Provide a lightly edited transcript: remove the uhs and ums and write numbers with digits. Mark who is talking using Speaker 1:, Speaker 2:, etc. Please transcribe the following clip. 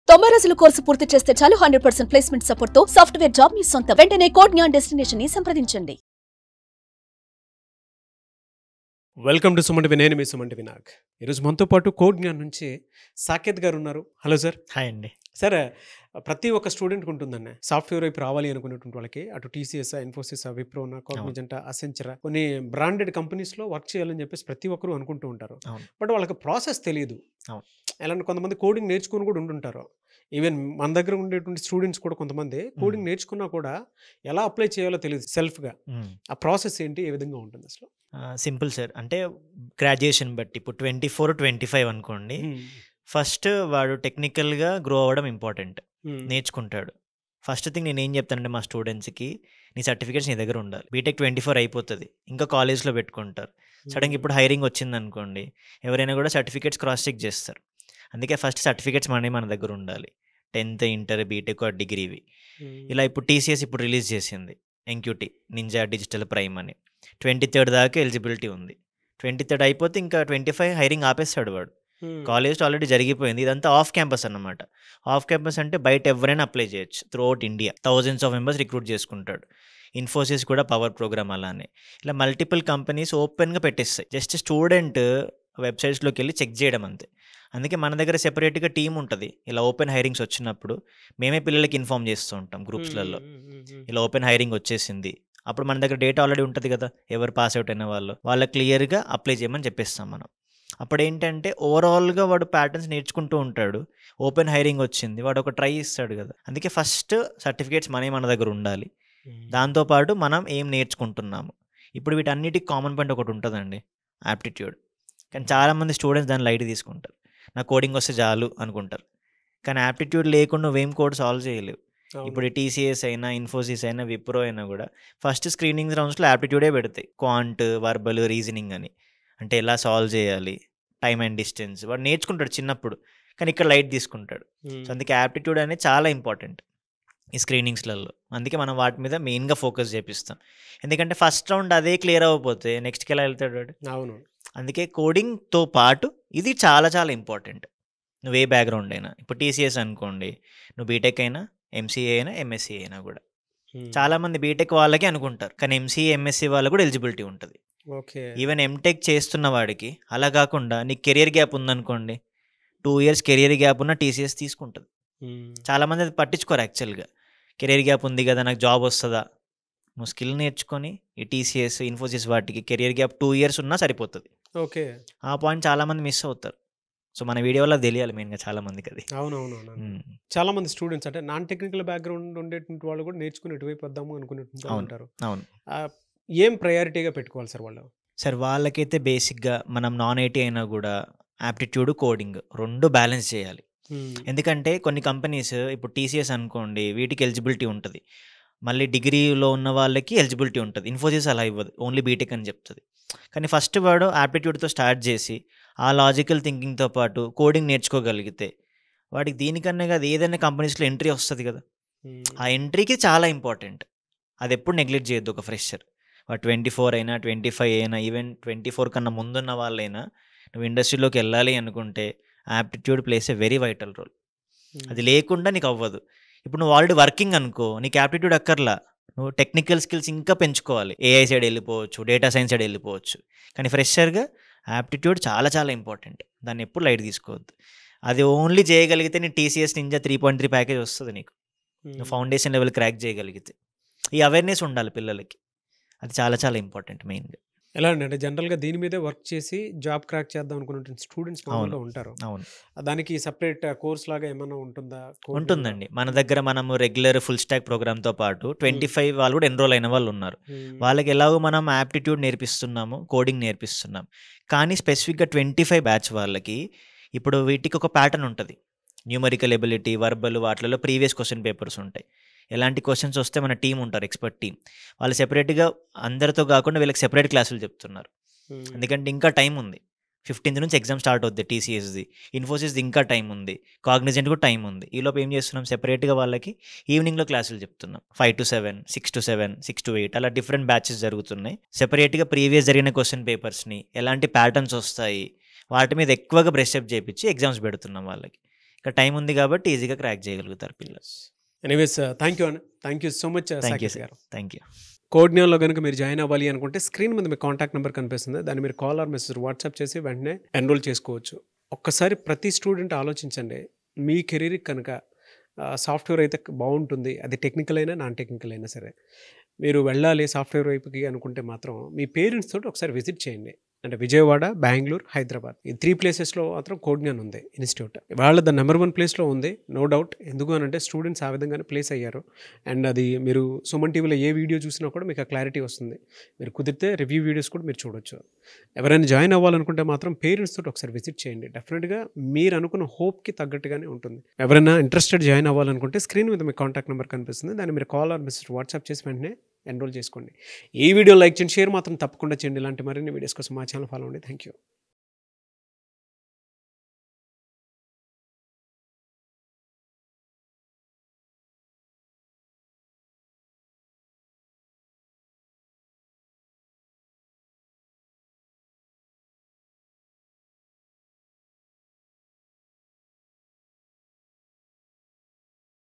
Speaker 1: 90 రోజుల కోర్సు పూర్తి చేస్తే చాలు 100% ప్లేస్మెంట్ సపోర్ట్ తో సాఫ్ట్వేర్ జాబ్ మీ సొంతం. వెంటనే కోడ్ జ్ఞాన్ డెస్టినేషన్ ని సంప్రదించండి.
Speaker 2: Welcome to Sumanti. నేను మీ సుమంటి వినాయక్. ఈరోజు మనతో పాటు కోడ్ జ్ఞాన్ నుంచి సాకేత్ గారు ఉన్నారు. Hello sir.
Speaker 3: హాయ్ అండి.
Speaker 2: సార్, ప్రతి ఒక్క స్టూడెంట్కి ఉంటుందండి సాఫ్ట్వేర్ వైపు రావాలి అనుకునేటువంటి వాళ్ళకి. అటు టీసీఎస్, ఇన్ఫోసిస్, విప్రోనా, కాగ్నిజెంట్, అసెంచర్, కొన్ని బ్రాండెడ్ కంపెనీస్లో వర్క్ చేయాలని చెప్పేసి ప్రతి ఒక్కరు అనుకుంటూ ఉంటారు. బట్ వాళ్ళకి ప్రాసెస్ తెలియదు. ఎలా కొంతమంది కోడింగ్ నేర్చుకుని కూడా ఉంటుంటారు. ఈవెన్ మన దగ్గర ఉండేటువంటి స్టూడెంట్స్ కూడా కొంతమంది కోడింగ్ నేర్చుకున్నా కూడా ఎలా అప్లై చేయాలో తెలియదు సెల్ఫ్గా. ఆ ప్రాసెస్ ఏంటి, ఏ విధంగా ఉంటుంది అసలు?
Speaker 3: Simple sir. అంటే గ్రాడ్యుయేషన్ బట్టి ఇప్పుడు 24, 25 అనుకోండి. ఫస్ట్ వాడు టెక్నికల్గా గ్రో అవ్వడం ఇంపార్టెంట్. నేర్చుకుంటాడు. ఫస్ట్ థింగ్ నేను ఏం చెప్తానంటే మా స్టూడెంట్స్కి, నీ సర్టిఫికేట్స్ నీ దగ్గర ఉండాలి. బీటెక్ 24 అయిపోతుంది, ఇంకా కాలేజ్లో పెట్టుకుంటారు. సడన్గా ఇప్పుడు హైరింగ్ వచ్చింది అనుకోండి, ఎవరైనా కూడా సర్టిఫికేట్స్ క్రాస్ చెక్ చేస్తారు. అందుకే ఫస్ట్ సర్టిఫికేట్స్ మన దగ్గర ఉండాలి. 10th, inter, BTech, డిగ్రీవి. ఇలా ఇప్పుడు టీసీఎస్ ఇప్పుడు రిలీజ్ చేసింది ఎన్క్యూటీ నింజా డిజిటల్ ప్రైమ్ అని. 23rd దాకా ఎలిజిబిలిటీ ఉంది. 23rd అయిపోతే ఇంకా 25 హైరింగ్ ఆపేస్తాడు వాడు. కాలేజ్లో ఆల్రెడీ జరిగిపోయింది. ఇదంతా ఆఫ్ క్యాంపస్ అన్నమాట. ఆఫ్ క్యాంపస్ అంటే బయట ఎవరైనా అప్లై చేయొచ్చు. Through out India thousands of members recruit చేసుకుంటాడు. ఇన్ఫోసిస్ కూడా పవర్ ప్రోగ్రామ్ అలానే. ఇలా మల్టిపుల్ కంపెనీస్ ఓపెన్గా పెట్టేస్తాయి. జస్ట్ స్టూడెంట్ వెబ్సైట్స్లోకి వెళ్ళి చెక్ చేయడం అంతే. అందుకే మన దగ్గర సెపరేట్గా టీం ఉంటుంది. ఇలా ఓపెన్ హైరింగ్స్ వచ్చినప్పుడు మేమే పిల్లలకి ఇన్ఫామ్ చేస్తూ ఉంటాం గ్రూప్స్లలో. ఇలా ఓపెన్ హైరింగ్ వచ్చేసింది, అప్పుడు మన దగ్గర డేటా ఆల్రెడీ ఉంటుంది కదా, ఎవరు పాస్ అవుట్ అయిన వాళ్ళకి క్లియర్గా అప్లై చేయమని చెప్పేస్తాం మనం. అప్పుడు ఏంటంటే ఓవరాల్గా వాడు ప్యాటర్న్స్ నేర్చుకుంటూ ఉంటాడు. ఓపెన్ హైరింగ్ వచ్చింది, వాడు ఒక ట్రై ఇస్తాడు కదా. అందుకే ఫస్ట్ సర్టిఫికేట్స్ మన దగ్గర ఉండాలి. దాంతోపాటు మనం ఏం నేర్చుకుంటున్నాము. ఇప్పుడు వీటన్నిటికి కామన్ పాయింట్ ఒకటి ఉంటుందండి, యాప్టిట్యూడ్. కానీ చాలామంది స్టూడెంట్స్ దాన్ని లైట్ తీసుకుంటారు. నాకు కోడింగ్ వస్తే చాలు అనుకుంటారు. కానీ యాప్టిట్యూడ్ లేకుండా నువ్వేం కోడ్ సాల్వ్ చేయలేవు. ఇప్పుడు టీసీఎస్ అయినా, ఇన్ఫోసిస్ అయినా, విప్రో అయినా కూడా ఫస్ట్ స్క్రీనింగ్ రౌండ్స్లో యాప్టిట్యూడే పెడతాయి. క్వాంట్, వర్బల్, రీజనింగ్ అని. అంటే ఎలా సాల్వ్ చేయాలి, టైమ్ అండ్ డిస్టెన్స్ వాడు నేర్చుకుంటాడు చిన్నప్పుడు. కానీ ఇక్కడ లైట్ తీసుకుంటాడు. సో అందుకే యాప్టిట్యూడ్ అనేది చాలా ఇంపార్టెంట్ ఈ స్క్రీనింగ్స్లలో. అందుకే మనం వాటి మీద మెయిన్గా ఫోకస్ చేపిస్తాం. ఎందుకంటే ఫస్ట్ రౌండ్ అదే క్లియర్ అవ్వకపోతే నెక్స్ట్కి ఎలా వెళ్తాడు వాడు.
Speaker 2: అవును.
Speaker 3: అందుకే కోడింగ్తో పాటు ఇది చాలా చాలా ఇంపార్టెంట్. నువ్వు ఏ బ్యాక్గ్రౌండ్ అయినా, ఇప్పుడు టీసీఎస్ అనుకోండి, నువ్వు బీటెక్ అయినా, ఎంసీఏ అయినా, ఎంఎస్సీ అయినా కూడా. చాలామంది బీటెక్ వాళ్ళకే అనుకుంటారు, కానీ ఎంసీఏ, ఎంఎస్సీ వాళ్ళకు కూడా ఎలిజిబిలిటీ ఉంటుంది. ఈవెన్ ఎంటెక్ చేస్తున్న వాడికి. అలా కాకుండా నీకు కెరియర్ గ్యాప్ ఉందనుకోండి, 2 years కెరియర్ గ్యాప్ ఉన్న టీసీఎస్ తీసుకుంటుంది. చాలామంది అది పట్టించుకోరు యాక్చువల్గా. కెరియర్ గ్యాప్ ఉంది కదా, నాకు జాబ్ వస్తుందా. నువ్వు స్కిల్ నేర్చుకొని ఈ టీసీఎస్, ఇన్ఫోసిస్ వాటికి కెరియర్ గ్యాప్ 2 years ఉన్నా సరిపోతుంది.
Speaker 2: ఓకే.
Speaker 3: ఆ పాయింట్ చాలామంది మిస్ అవుతారు. సో మన వీడియో వల్ల తెలియాలి మెయిన్గా చాలామందికి అది.
Speaker 2: అవునవును. చాలా మంది స్టూడెంట్స్ అంటే నాన్ టెక్నికల్ బ్యాక్గ్రౌండ్ ఉండేటువంటి వాళ్ళు కూడా నేర్చుకుని ఎటువైపు వద్దాము అనుకునేటువంటి ఉంటారు.
Speaker 3: అవును.
Speaker 2: ఏం ప్రయారిటీగా పెట్టుకోవాలి సార్ వాళ్ళు?
Speaker 3: సార్ వాళ్ళకైతే బేసిక్గా మనం నాన్ ఐటీ అయినా కూడా యాప్టిట్యూడ్, కోడింగ్ 2 బ్యాలెన్స్ చేయాలి. ఎందుకంటే కొన్ని కంపెనీస్ ఇప్పుడు టీసీఎస్ అనుకోండి, వీటికి ఎలిజిబిలిటీ ఉంటుంది. మళ్ళీ డిగ్రీలో ఉన్న వాళ్ళకి ఎలిజిబిలిటీ ఉంటుంది. ఇన్ఫోసిస్ అలా ఇవ్వదు, ఓన్లీ బీటెక్ అని చెప్తుంది. కానీ ఫస్ట్ వాడు యాప్టిట్యూడ్తో స్టార్ట్ చేసి ఆ లాజికల్ థింకింగ్తో పాటు కోడింగ్ నేర్చుకోగలిగితే వాడికి దీనికన్నా కదా ఏదైనా కంపెనీస్లో ఎంట్రీ వస్తుంది కదా. ఆ ఎంట్రీకి చాలా ఇంపార్టెంట్. అది ఎప్పుడు నెగ్లెక్ట్ చేయొద్దు ఒక ఫ్రెషర్. వాడు 24 అయినా, 25 అయినా, ఈవెన్ 24 కన్నా ముందున్న వాళ్ళైనా, నువ్వు ఇండస్ట్రీలోకి వెళ్ళాలి అనుకుంటే aptitude plays a very vital role. అది లేకుండా నీకు అవ్వదు. ఇప్పుడు నువ్వు ఆల్రెడీ వర్కింగ్ అనుకో, నీకు యాప్టిట్యూడ్ అక్కర్లా, నువ్వు టెక్నికల్ స్కిల్స్ ఇంకా పెంచుకోవాలి. ఏఐ సైడ్ వెళ్ళిపోవచ్చు, డేటా సైన్స్ సైడ్ వెళ్ళిపోవచ్చు. కానీ ఫ్రెషర్గా యాప్టిట్యూడ్ చాలా చాలా ఇంపార్టెంట్. దాన్ని ఎప్పుడు లైట్ తీసుకోవద్దు. అది ఓన్లీ చేయగలిగితే నీ టీసీఎస్ నింజా 3.3 ప్యాకేజ్ వస్తుంది నీకు. నువ్వు ఫౌండేషన్ లెవెల్ క్రాక్ చేయగలిగితే. ఈ అవేర్నెస్ ఉండాలి పిల్లలకి. అది చాలా చాలా ఇంపార్టెంట్ మెయిన్గా.
Speaker 2: ఎలా అంటే జనరల్గా దీని మీదే వర్క్ చేసి జాబ్ క్రాక్ చేద్దాం అనుకున్న స్టూడెంట్స్ మామూలుగా ఉంటారు.
Speaker 3: అవును.
Speaker 2: దానికి సపరేట్ కోర్స్ లాగా ఏమైనా ఉంటుందా?
Speaker 3: ఉంటుందండి. మన దగ్గర మనము రెగ్యులర్ ఫుల్ స్టాక్ ప్రోగ్రామ్తో పాటు 25 వాళ్ళు కూడా ఎన్రోల్ అయిన వాళ్ళు ఉన్నారు. వాళ్ళకి ఎలాగో మనం యాప్టిట్యూడ్ నేర్పిస్తున్నాము, కోడింగ్ నేర్పిస్తున్నాం. కానీ స్పెసిఫిక్గా 25 బ్యాచ్ వాళ్ళకి ఇప్పుడు వీటికి ఒక ప్యాటర్న్ ఉంటుంది. న్యూమరికల్ ఎబిలిటీ, వర్బల్, వాటిలలో ప్రీవియస్ క్వశ్చన్ పేపర్స్ ఉంటాయి. ఎలాంటి క్వశ్చన్స్ వస్తే మన టీం ఉంటారు, ఎక్స్పర్ట్ టీం. వాళ్ళు సెపరేట్గా అందరితో కాకుండా వీళ్ళకి సెపరేట్ క్లాసులు చెప్తున్నారు. ఎందుకంటే ఇంకా టైం ఉంది. 15th నుంచి ఎగ్జామ్ స్టార్ట్ అవుద్ది టీసీఎస్ది, ఇన్ఫోసిస్ది ఇంకా టైం ఉంది, కాగ్నిజెంట్ కూడా టైం ఉంది. ఈలోపు ఏం చేస్తున్నాం, సెపరేట్గా వాళ్ళకి ఈవినింగ్లో క్లాసులు చెప్తున్నాం. 5 to 7, 6 to 7, 6 to 8 అలా డిఫరెంట్ బ్యాచెస్ జరుగుతున్నాయి. సెపరేట్గా ప్రీవియస్ జరిగిన క్వశ్చన్ పేపర్స్ని, ఎలాంటి ప్యాటర్న్స్ వస్తాయి, వాటి మీద ఎక్కువగా బ్రష్ అప్ చేయించి ఎగ్జామ్స్ పెడుతున్నాం వాళ్ళకి. ఇంకా టైం ఉంది కాబట్టి ఈజీగా క్రాక్ చేయగలుగుతారు పిల్లలు.
Speaker 2: ఎనీవేస్ థ్యాంక్ యూ అన్న, thank you so much
Speaker 3: thank you
Speaker 2: Saketh గారు.
Speaker 3: Thank you.
Speaker 2: కోడ్న్యాన్లో కనుక మీరు జాయిన్ అవ్వాలి అనుకుంటే స్క్రీన్ మీద మీ కాంటాక్ట్ నెంబర్ కనిపిస్తుంది, దాన్ని మీరు కాల్ ఆర్ మెసేజ్ వాట్సాప్ చేసి వెంటనే ఎన్రోల్ చేసుకోవచ్చు. ఒక్కసారి ప్రతి స్టూడెంట్ ఆలోచించండి, మీ కెరీర్కి కనుక సాఫ్ట్వేర్ అయితే బాగుంటుంది, అది టెక్నికల్ అయినా నాన్ టెక్నికల్ అయినా సరే, మీరు వెళ్ళాలి సాఫ్ట్వేర్ వైపుకి అనుకుంటే మాత్రం మీ పేరెంట్స్ తోటి ఒకసారి విజిట్ చేయండి. అంటే విజయవాడ, బెంగళూరు, హైదరాబాద్ ఈ 3 ప్లేసెస్లో మాత్రం కోడ్న్యాన్ ఉంది ఇన్స్టిట్యూట్. వాళ్ళ ద నెంబర్ 1 ప్లేస్లో ఉంది, నో డౌట్. ఎందుకు అనంటే స్టూడెంట్స్ ఆ విధంగానే ప్లేస్ అయ్యారు. అండ్ అది మీరు సుమన్ టీవీలో ఏ వీడియో చూసినా కూడా మీకు ఆ క్లారిటీ వస్తుంది. మీరు కుదిరితే రివ్యూ వీడియోస్ కూడా మీరు చూడొచ్చు. ఎవరైనా జాయిన్ అవ్వాలనుకుంటే మాత్రం పేరెంట్స్ తోటి ఒకసారి విజిట్ చేయండి. డెఫినెట్గా మీరు అనుకున్న హోప్కి తగ్గట్టుగానే ఉంటుంది. ఎవరైనా ఇంట్రెస్టెడ్ జాయిన్ అవ్వాలనుకుంటే స్క్రీన్ మీద మీ కాంటాక్ట్ నెంబర్ కనిపిస్తుంది, దాన్ని మీరు కాల్ ఆర్ మెసేజ్ వాట్సాప్ చేసి వెంటనే ఎన్రోల్ చేసుకోండి. ఈ వీడియో లైక్ చేయండి, షేర్ మాత్రం తప్పకుండా చేయండి. ఇలాంటి మరిన్ని వీడియోస్ కోసం మా ఛానల్ ఫాలో అవ్వండి. Thank you.